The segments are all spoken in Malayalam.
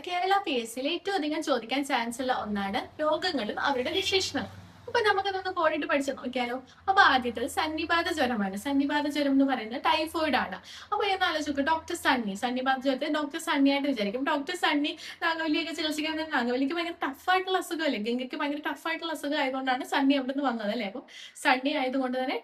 കേരള PSCയിൽ ഏറ്റവും അധികം ചോദിക്കാൻ ചാൻസ് ഉള്ള ഒന്നാണ് രോഗങ്ങളും അവരുടെ വിശേഷണവും. അപ്പൊ നമുക്കതൊന്ന് കോഡിട്ട് പഠിച്ചു നോക്കിയാലോ. അപ്പൊ ആദ്യത്തെ സന്നിപാത ജ്വരമാണ്. സന്നിപാത ജ്വരം എന്ന് പറയുന്നത് ടൈഫോയിഡ് ആണ്. അപ്പൊ എന്ന് ആലോചിക്കും, ഡോക്ടർ സന്നിപാത ജ്വരത്തെ ഡോക്ടർ സണ്ണി ആയിട്ട് വിചാരിക്കും. ഡോക്ടർ സണ്ണി നാഗവല്ലിയൊക്കെ ചികിത്സിക്കാൻ, നാഗവല്ലിക്ക് ഭയങ്കര ടഫായിട്ടുള്ള അസുഖമല്ലേ, ഗംഗയ്ക്ക് ഭയങ്കര ടഫായിട്ടുള്ള അസുഖം ആയതുകൊണ്ടാണ് സണ്ണി അവിടെ നിന്ന് വന്നത് അല്ലേ. അപ്പൊ സണ്ണി ആയതുകൊണ്ട് തന്നെ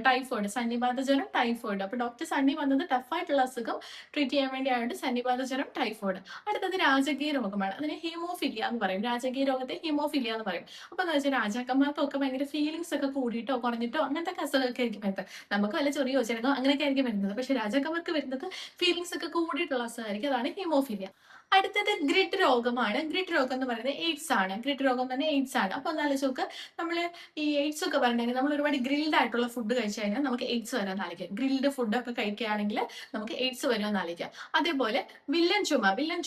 ടൈഫോയിഡ്, സന്നിപാത ജ്വരം ടൈഫോയിഡ്. അപ്പൊ ഡോക്ടർ സണ്ണി വന്നത് ടഫായിട്ടുള്ള അസുഖം ട്രീറ്റ് ചെയ്യാൻ വേണ്ടി ആയതുകൊണ്ട് സന്നിപാത ജ്വരം ടൈഫോയിഡ്. അടുത്തത് രാജകീയ രോഗമാണ്. അതിനെ ഹീമോഫിലിയ എന്ന് പറയും. രാജകീയ രോഗത്തെ ഹീമോഫിലിയ എന്ന് പറയും. അപ്പൊ എന്താ വെച്ചാൽ രാജാക്കന്മാർക്കൊക്കെ ഭയങ്കര ഫീലിങ്സ് ഒക്കെ കൂടിയിട്ടോ കുറഞ്ഞിട്ടോ അങ്ങനത്തെ അസുഖമൊക്കെ ആയിരിക്കും വരുന്നത്. നമുക്ക് വല്ല ചൊറിയോ ചെറുതോ അങ്ങനെയൊക്കെ ആയിരിക്കും വരുന്നത്. പക്ഷെ രാജാക്കന്മാർക്ക് വരുന്നത് ഫീലിങ്സ് ഒക്കെ കൂടിയിട്ടുള്ള അസുഖമായിരിക്കും. അതാണ് ഹീമോഫിലിയ. അടുത്തത് ഗ്രിഡ് രോഗമാണ്. ഗ്രിഡ് രോഗം എന്ന് പറയുന്നത് എയ്ഡ്സ് ആണ്. ഗ്രിഡ് രോഗം തന്നെ എയ്ഡ്സ് ആണ്. അപ്പൊ എന്നാലും നോക്ക്, നമ്മള് ഈ എയ്ഡ്സ് ഒക്കെ പറഞ്ഞിട്ടുണ്ടെങ്കിൽ നമ്മൾ ഒരുപാട് ഗ്രിൽഡ് ആയിട്ടുള്ള ഫുഡ് കഴിച്ചു കഴിഞ്ഞാൽ നമുക്ക് എയ്ഡ്സ് വരാൻ ആലോചിക്കാം. ഗ്രിൽഡ് ഫുഡൊക്കെ കഴിക്കുകയാണെങ്കിൽ നമുക്ക് എയ്ഡ്സ് വരുമെന്ന് ആലോചിക്കാം. അതേപോലെ വില്ലൻ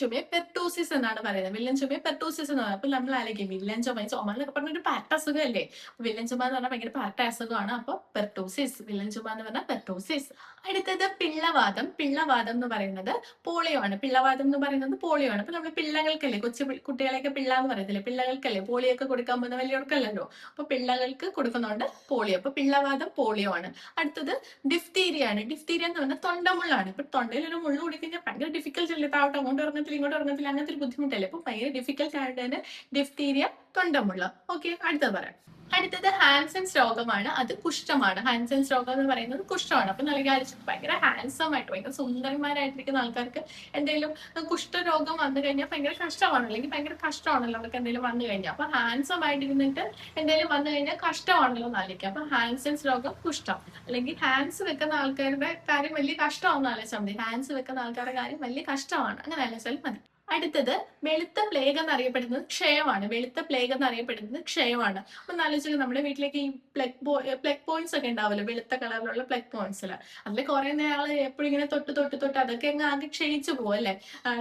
ചുമയെ പെർട്ടൂസിസ് എന്നാണ് പറയുന്നത്. വില്ലൻ ചുമയെ പെർട്ടൂസിസ് എന്ന് പറയുന്നത്. അപ്പൊ നമ്മൾ ആലോചിക്കും വില്ലൻ ചുമ എന്നൊക്കെ പറഞ്ഞൊരു പാറ്റ അസുഖമല്ലേ. വില്ലൻ ചുമ എന്ന് പറഞ്ഞാൽ ഭയങ്കര പാറ്റ അസുഖമാണ്. അപ്പൊ പെർട്ടൂസിസ്, വില്ലൻ ചുമ എന്ന് പറഞ്ഞാൽ പെർട്ടൂസിസ്. അടുത്തത് പിള്ളവാദം. പിള്ളവാദം എന്ന് പറയുന്നത് പോളിയോ ആണ്. പിള്ളവാദം എന്ന് പറയുന്നത് പോളിയോ ആണ്. അപ്പൊ നമ്മൾ പിള്ളകൾക്കല്ലേ, കൊച്ചു കുട്ടികളെയൊക്കെ പിള്ള എന്ന് പറയത്തില്ലേ, പിള്ളകൾക്കല്ലേ പോളിയോ ഒക്കെ കൊടുക്കാൻ പോകുന്ന വലിയവർക്കല്ലല്ലോ. അപ്പൊ പിള്ളകൾക്ക് കൊടുക്കുന്നുണ്ട് പോളിയോ. അപ്പൊ പിള്ളവാദം പോളിയോ ആണ്. അടുത്തത് ഡിഫ്തീരിയ ആണ്. ഡിഫ്തീരിയ എന്ന് പറഞ്ഞാൽ തൊണ്ടമുള്ളാണ്. ഇപ്പൊ തൊണ്ടയിൽ ഒരു മുള്ളു കുടിക്കഴിഞ്ഞാൽ ഭയങ്കര ഡിഫിക്കൽട്ട് അല്ലേ, താവട്ടെ അങ്ങോട്ട് ഇറങ്ങത്തില്ല ഇങ്ങോട്ട് ഇറങ്ങത്തില്ല, അങ്ങനത്തെ ഒരു ബുദ്ധിമുട്ടല്ലേ. അപ്പൊ ഭയങ്കര ഡിഫിക്കൽട്ട് ആയിട്ട് തന്നെ ഡിഫ്തീരിയ, തൊണ്ടമുള്ള. ഓക്കെ, അടുത്തത് പറയാം. അടുത്തത് ഹാൻസൻസ് രോഗമാണ്. അത് കുഷ്ഠമാണ്. ഹാൻസൻസ് രോഗം എന്ന് പറയുന്നത് കുഷ്ഠമാണ്. അപ്പൊ നല്ല ഭയങ്കര ഹാൻസം ആയിട്ട് ഭയങ്കര സുന്ദരന്മാരായിട്ടിരിക്കുന്ന ആൾക്കാർക്ക് എന്തെങ്കിലും കുഷ്ഠരോഗം വന്നു കഴിഞ്ഞാൽ ഭയങ്കര കഷ്ടമാണ്, അല്ലെങ്കിൽ ഭയങ്കര കഷ്ടമാണല്ലോ അവർക്ക് എന്തെങ്കിലും വന്നു കഴിഞ്ഞാൽ. അപ്പൊ ഹാൻസം ആയിട്ടിരുന്നിട്ട് എന്തെങ്കിലും വന്നു കഴിഞ്ഞാൽ കഷ്ടമാണല്ലോ എന്നാലിരിക്കും. അപ്പൊ ഹാൻസൻസ് രോഗം കുഷ്ഠം, അല്ലെങ്കിൽ ഹാൻഡ്സ് വെക്കുന്ന ആൾക്കാരുടെ കാര്യം വലിയ കഷ്ടമാണെന്ന് ആലോചിച്ചാൽ മതി. ഹാൻഡ്സ് വെക്കുന്ന ആൾക്കാരുടെ കാര്യം വലിയ കഷ്ടമാണ്, അങ്ങനെ ആലോചിച്ചാൽ മതി. അടുത്തത് വെളുത്ത പ്ലേഗ് എന്നറിയപ്പെടുന്നത് ക്ഷയമാണ്. വെളുത്ത പ്ലേഗ് എന്നറിയപ്പെടുന്നത് ക്ഷയമാണ്. അപ്പൊ ആലോചിച്ച് നമ്മുടെ വീട്ടിലേക്ക് ഈ പ്ലഗ് പോയിന്റ്സ് ഒക്കെ ഉണ്ടാവുമല്ലോ, വെളുത്ത കളറിലുള്ള പ്ലഗ് പോയിന്റ്സ്. അതിൽ കുറെ നാള് എപ്പോഴും ഇങ്ങനെ തൊട്ട് അതൊക്കെ അങ്ങ് ആകെ ക്ഷയിച്ചു പോകും അല്ലെ.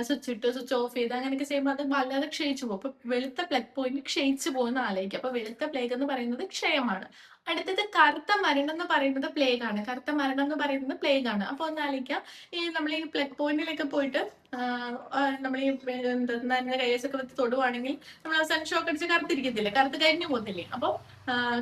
സ്വിച്ച് ഇട്ട് സ്വിച്ച് ഓഫ് ചെയ്ത് അങ്ങനെയൊക്കെ ചെയ്യുമ്പോൾ അത് വല്ലാതെ ക്ഷയിച്ചു പോകും. അപ്പൊ വെളുത്ത പ്ലഗ് പോയിന്റ് ക്ഷയിച്ചു പോകുന്ന ആലോചിക്കും. അപ്പൊ വെളുത്ത പ്ലേഗ് എന്ന് പറയുന്നത് ക്ഷയമാണ്. അടുത്തത് കറുത്ത മരണം എന്ന് പറയുന്നത് പ്ലേഗ് ആണ്. കറുത്ത മരണം എന്ന് പറയുന്നത് പ്ലേഗ് ആണ്. അപ്പൊ ഒന്ന് ആലോചിക്കാം, ഈ നമ്മൾ ഈ പ്ലഗ് പോയിന്റിലൊക്കെ പോയിട്ട് നമ്മൾ ഈ നനഞ്ഞ കൈസൊക്കെ വെച്ച് തൊടുവാണെങ്കിൽ നമ്മൾ അവസാനം ഷോക്ക് അടിച്ച് കറുത്തിരിക്കത്തില്ലേ, കറുത്ത് കരിഞ്ഞു പോകത്തില്ലേ. അപ്പൊ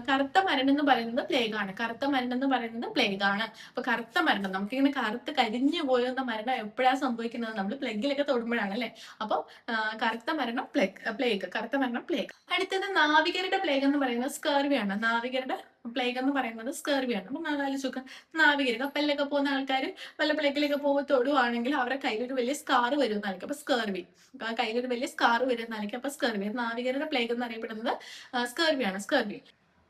കറുത്ത മരണം എന്ന് പറയുന്നത് പ്ലേഗ് ആണ്. കറുത്ത മരണം എന്ന് പറയുന്നത് പ്ലേഗ് ആണ്. അപ്പൊ കറുത്ത മരണം, നമുക്കിങ്ങനെ കറുത്ത് കരിഞ്ഞു പോയുന്ന മരണം എപ്പോഴാണ് സംഭവിക്കുന്നത്, നമ്മൾ പ്ലഗിലൊക്കെ തൊടുമ്പോഴാണ് അല്ലെ. അപ്പൊ കറുത്ത മരണം പ്ലേഗ്, കറുത്ത മരണം പ്ലേഗ്. അടുത്തത് നാവികരുടെ പ്ലേഗ് എന്ന് പറയുന്നത് സ്കർവിയാണ്. നാവികരുടെ പ്ലേഗ് എന്ന് പറയുന്നത് സ്കർവിയാണ്. അപ്പൊ ആലോചിച്ച് നാവികർ കപ്പലിലൊക്കെ പോകുന്ന ആൾക്കാർ വല്ല പ്ലേഗിലൊക്കെ പോകുമ്പോൾ തൊടുവാണെങ്കിൽ അവരുടെ കയ്യിലൊരു വലിയ സ്കാർ വരും എന്നായിരിക്കും. അപ്പൊ സ്കർവി, കയ്യിലൊരു വലിയ സ്കാർ വരും എന്നായിരിക്കും. അപ്പൊ സ്കർവി, നാവികരുടെ പ്ലേഗ് എന്ന് അറിയപ്പെടുന്നത് സ്കർവിയാണ്. സ്കർവി.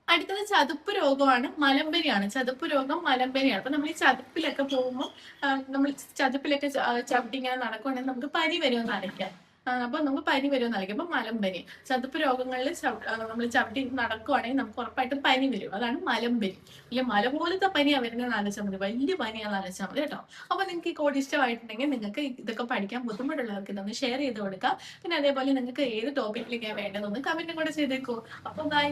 അടുത്തത് ചതുപ്പ് രോഗമാണ്, മലമ്പനിയാണ്. ചതുപ്പ് രോഗം മലമ്പനിയാണ്. അപ്പൊ നമ്മൾ ഈ ചതുപ്പിലൊക്കെ പോകുമ്പോൾ നമ്മൾ ചതുപ്പിലൊക്കെ ചവിട്ടി ഇങ്ങനെ നടക്കുവാണെങ്കിൽ നമുക്ക് പനി വരുമെന്ന് അറിയിക്കാം. അപ്പൊ നമുക്ക് പനി വരുമെന്ന് അറിയിക്കും. അപ്പൊ മലമ്പനി, ചതുപ്പ് രോഗങ്ങളിൽ നമ്മൾ ചവിട്ടി നടക്കുവാണെങ്കിൽ നമുക്ക് ഉറപ്പായിട്ടും പനി വരും. അതാണ് മലമ്പനി. ഇല്ല മല പോലത്തെ പനിയാണ് വരുന്നതെന്ന് ആലോചിച്ചാൽ മതി, വലിയ പനിയാണെന്ന് ആലോചിച്ചാൽ മതി കേട്ടോ. അപ്പൊ നിങ്ങൾക്ക് ഈ കോഡ് ഇഷ്ടമായിട്ടുണ്ടെങ്കിൽ നിങ്ങൾക്ക് ഇതൊക്കെ പഠിക്കാൻ ബുദ്ധിമുട്ടുള്ളവർക്ക് ഇതൊന്ന് ഷെയർ ചെയ്ത് കൊടുക്കാം. പിന്നെ അതേപോലെ നിങ്ങൾക്ക് ഏത് ടോപ്പിക്കിലേക്കാണ് വേണ്ടതെന്ന് കമന്റും കൂടെ ചെയ്തേക്കൂ. അപ്പൊ ബൈ.